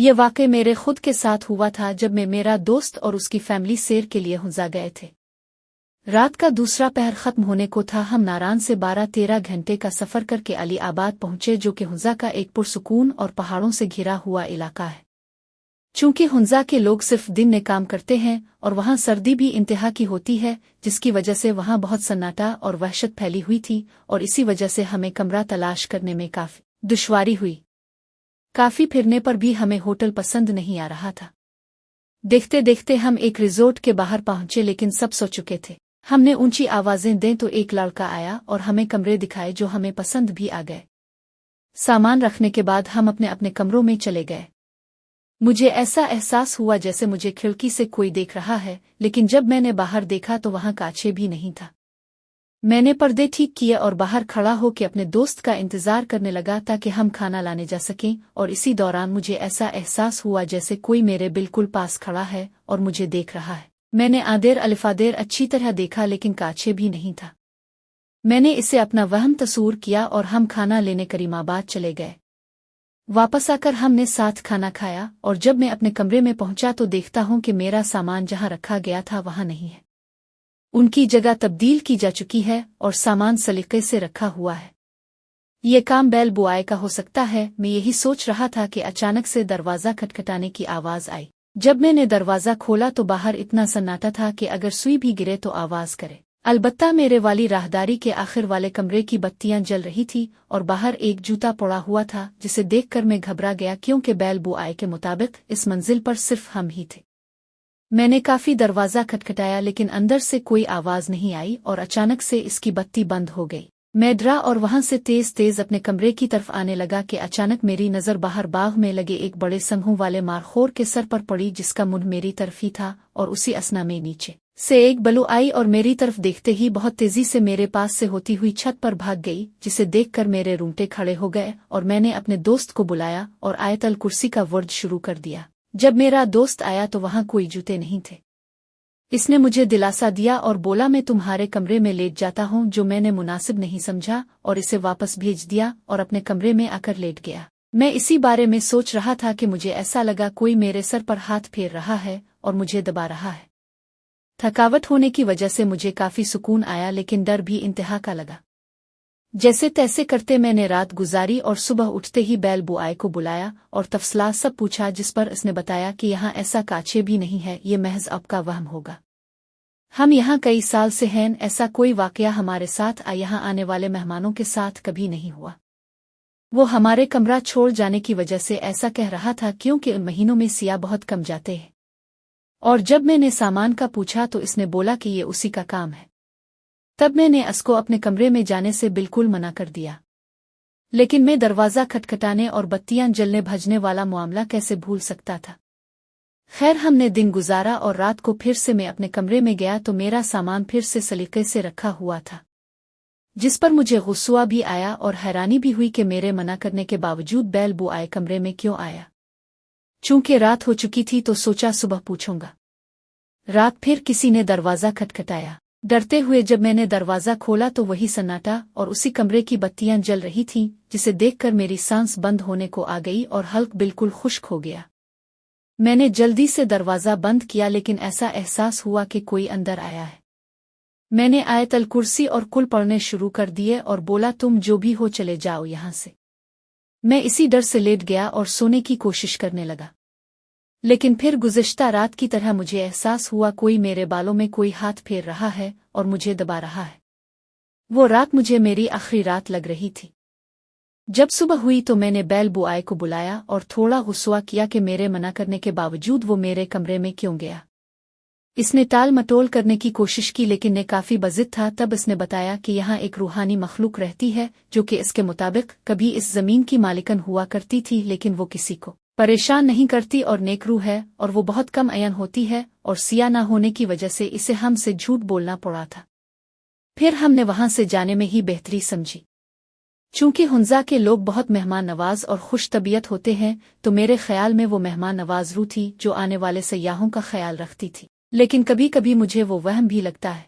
ये वाकई मेरे खुद के साथ हुआ था जब मैं मेरा दोस्त और उसकी फैमिली सैर के लिए हुंजा गए थे। रात का दूसरा पहर खत्म होने को था। हम नारान से 12-13 घंटे का सफर करके अली आबाद पहुंचे, जो कि हुंजा का एक पुरसुकून और पहाड़ों से घिरा हुआ इलाका है। चूंकि हुंजा के लोग सिर्फ दिन में काम करते हैं और वहां सर्दी भी इंतहा की होती है, जिसकी वजह से वहां बहुत सन्नाटा और वहशत फैली हुई थी, और इसी वजह से हमें कमरा तलाश करने में काफी दुश्वारी हुई। काफी फिरने पर भी हमें होटल पसंद नहीं आ रहा था। देखते देखते हम एक रिजोर्ट के बाहर पहुंचे, लेकिन सब सो चुके थे। हमने ऊंची आवाजें दें तो एक लड़का आया और हमें कमरे दिखाए जो हमें पसंद भी आ गए। सामान रखने के बाद हम अपने अपने कमरों में चले गए। मुझे ऐसा एहसास हुआ जैसे मुझे खिड़की से कोई देख रहा है, लेकिन जब मैंने बाहर देखा तो वहां कांचे भी नहीं था। मैंने पर्दे ठीक किए और बाहर खड़ा होकर अपने दोस्त का इंतजार करने लगा ताकि हम खाना लाने जा सकें, और इसी दौरान मुझे ऐसा एहसास हुआ जैसे कोई मेरे बिल्कुल पास खड़ा है और मुझे देख रहा है। मैंने आदेर अलिफादेर अच्छी तरह देखा, लेकिन कांचे भी नहीं था। मैंने इसे अपना वहम तस्वूर किया और हम खाना लेने करीमाबाद चले गए। वापस आकर हमने साथ खाना खाया, और जब मैं अपने कमरे में पहुंचा तो देखता हूं कि मेरा सामान जहां रखा गया था वहां नहीं है। उनकी जगह तब्दील की जा चुकी है और सामान सलीके से रखा हुआ है। ये काम बैल बुआए का हो सकता है। मैं यही सोच रहा था कि अचानक से दरवाज़ा खटखटाने की आवाज़ आई। जब मैंने दरवाज़ा खोला तो बाहर इतना सन्नाटा था कि अगर सुई भी गिरे तो आवाज़ करे। अलबत्ता मेरे वाली राहदारी के आखिर वाले कमरे की बत्तियां जल रही थी और बाहर एक जूता पड़ा हुआ था, जिसे देखकर मैं घबरा गया, क्योंकि बैल बुआए के मुताबिक इस मंजिल पर सिर्फ हम ही थे। मैंने काफी दरवाज़ा खटखटाया, लेकिन अंदर से कोई आवाज़ नहीं आई और अचानक से इसकी बत्ती बंद हो गई। मैं डरा और वहां से तेज तेज अपने कमरे की तरफ आने लगा कि अचानक मेरी नज़र बाहर बाग में लगे एक बड़े संघों वाले मारखोर के सर पर पड़ी, जिसका मुंह मेरी तरफ ही था, और उसी असना में नीचे से एक बलू आई और मेरी तरफ देखते ही बहुत तेजी से मेरे पास से होती हुई छत पर भाग गई, जिसे देखकर मेरे रूंगटे खड़े हो गए और मैंने अपने दोस्त को बुलाया और आयतल कुर्सी का वर्द शुरू कर दिया। जब मेरा दोस्त आया तो वहां कोई जूते नहीं थे। इसने मुझे दिलासा दिया और बोला, मैं तुम्हारे कमरे में लेट जाता हूं, जो मैंने मुनासिब नहीं समझा और इसे वापस भेज दिया और अपने कमरे में आकर लेट गया। मैं इसी बारे में सोच रहा था कि मुझे ऐसा लगा कोई मेरे सर पर हाथ फेर रहा है और मुझे दबा रहा है। थकावट होने की वजह से मुझे काफी सुकून आया, लेकिन डर भी इंतहा का लगा। जैसे तैसे करते मैंने रात गुजारी और सुबह उठते ही बैल बुआए को बुलाया और तफसलात सब पूछा, जिस पर इसने बताया कि यहाँ ऐसा कांचे भी नहीं है, ये महज आपका वहम होगा। हम यहाँ कई साल से हैं, ऐसा कोई वाकया हमारे साथ यहाँ आने वाले मेहमानों के साथ कभी नहीं हुआ। वो हमारे कमरा छोड़ जाने की वजह से ऐसा कह रहा था, क्योंकि उन महीनों में सिया बहुत कम जाते हैं। और जब मैंने सामान का पूछा तो इसने बोला कि ये उसी का काम है। तब मैंने उसको अपने कमरे में जाने से बिल्कुल मना कर दिया, लेकिन मैं दरवाज़ा खटखटाने और बत्तियां जलने भजने वाला मामला कैसे भूल सकता था। खैर, हमने दिन गुजारा और रात को फिर से मैं अपने कमरे में गया तो मेरा सामान फिर से सलीके से रखा हुआ था, जिस पर मुझे गुस्सा भी आया और हैरानी भी हुई कि मेरे मना करने के बावजूद बैल बुआए कमरे में क्यों आया। चूंकि रात हो चुकी थी तो सोचा सुबह पूछूंगा। रात फिर किसी ने दरवाज़ा खटखटाया। डरते हुए जब मैंने दरवाज़ा खोला तो वही सन्नाटा और उसी कमरे की बत्तियां जल रही थीं, जिसे देखकर मेरी सांस बंद होने को आ गई और हल्क बिल्कुल खुश्क हो गया। मैंने जल्दी से दरवाज़ा बंद किया, लेकिन ऐसा एहसास हुआ कि कोई अंदर आया है। मैंने आयतल कुर्सी और कुल पढ़ने शुरू कर दिए और बोला, तुम जो भी हो चले जाओ यहाँ से। मैं इसी डर से लेट गया और सोने की कोशिश करने लगा, लेकिन फिर गुज़िश्ता रात की तरह मुझे एहसास हुआ कोई मेरे बालों में कोई हाथ फेर रहा है और मुझे दबा रहा है। वो रात मुझे मेरी आखिरी रात लग रही थी। जब सुबह हुई तो मैंने बैल बुआए को बुलाया और थोड़ा गुस्सा किया कि मेरे मना करने के बावजूद वो मेरे कमरे में क्यों गया। इसने टाल मटोल करने की कोशिश की, लेकिन ने काफी बजिद था। तब इसने बताया कि यहाँ एक रूहानी मखलूक रहती है, जो कि इसके मुताबिक कभी इस जमीन की मालिकन हुआ करती थी, लेकिन वो किसी को परेशान नहीं करती और नेकरू है, और वो बहुत कम अयन होती है, और सिया ना होने की वजह से इसे हमसे झूठ बोलना पड़ा था। फिर हमने वहां से जाने में ही बेहतरी समझी। चूंकि हुंजा के लोग बहुत मेहमान नवाज और खुश तबीयत होते हैं, तो मेरे ख्याल में वो मेहमान नवाज रूह थी जो आने वाले सयाहों का ख्याल रखती थी, लेकिन कभी कभी मुझे वो वहम भी लगता है